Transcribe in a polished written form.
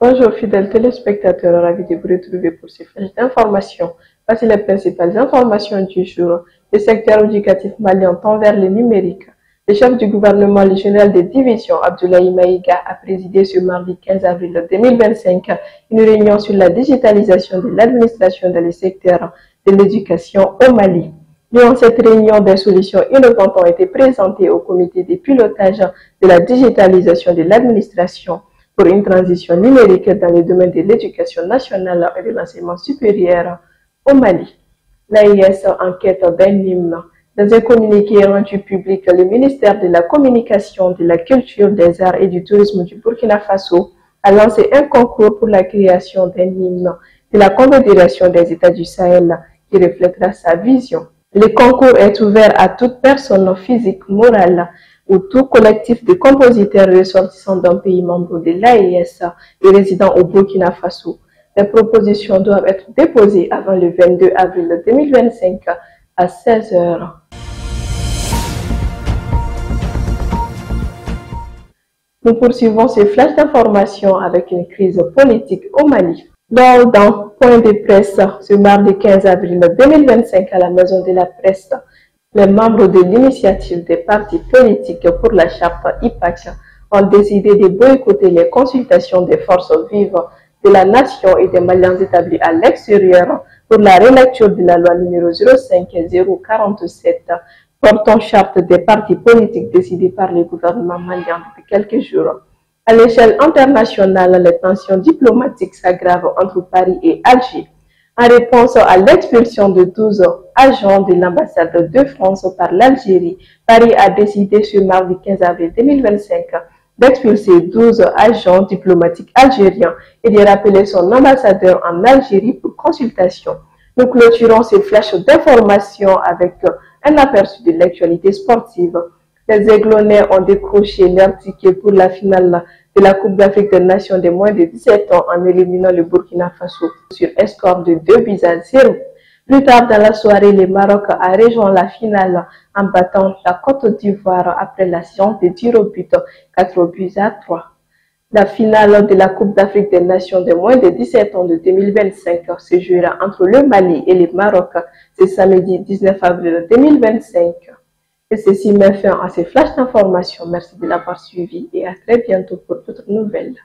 Bonjour fidèles téléspectateurs, ravi de vous retrouver pour ces flèches d'information. Voici les principales informations du jour. Le secteur éducatif malien tend vers le numérique. Le chef du gouvernement, le général de division Abdoulaye Maïga, a présidé ce mardi 15 avril 2025 une réunion sur la digitalisation de l'administration dans le secteur de l'éducation au Mali. Durant cette réunion, des solutions innovantes ont été présentées au comité de pilotage de la digitalisation de l'administration pour une transition numérique dans le domaine de l'éducation nationale et de l'enseignement supérieur au Mali. L'AIS enquête d'un hymne. Dans un communiqué rendu public, le ministère de la Communication, de la Culture, des Arts et du Tourisme du Burkina Faso a lancé un concours pour la création d'un hymne de la Confédération des États du Sahel qui reflètera sa vision. Le concours est ouvert à toute personne physique, morale ou tout collectif de compositeurs ressortissants d'un pays membre de l'AES et résidant au Burkina Faso. Les propositions doivent être déposées avant le 22 avril 2025 à 16 h. Nous poursuivons ces flashs d'information avec une crise politique au Mali. Lors d'un point de presse ce mardi 15 avril 2025 à la Maison de la Presse, les membres de l'initiative des partis politiques pour la charte IPAC ont décidé de boycotter les consultations des forces vives de la nation et des Maliens établis à l'extérieur pour la relecture de la loi numéro 05047 portant charte des partis politiques décidée par le gouvernement malien depuis quelques jours. À l'échelle internationale, les tensions diplomatiques s'aggravent entre Paris et Alger. En réponse à l'expulsion de 12 agents de l'ambassade de France par l'Algérie, Paris a décidé ce mardi 15 avril 2025 d'expulser 12 agents diplomatiques algériens et de rappeler son ambassadeur en Algérie pour consultation. Nous clôturons ces flèches d'information avec un aperçu de l'actualité sportive. Les Aiglonnais ont décroché leur ticket pour la finale de la Coupe d'Afrique des Nations des moins de 17 ans en éliminant le Burkina Faso sur un score de 2-0. Plus tard dans la soirée, le Maroc a rejoint la finale en battant la Côte d'Ivoire après la séance de tir au but 4-3. La finale de la Coupe d'Afrique des Nations des moins de 17 ans de 2025 se jouera entre le Mali et le Maroc ce samedi 19 avril 2025. Et ceci met fin à ces flashs d'informations. Merci de l'avoir suivi et à très bientôt pour d'autres nouvelles.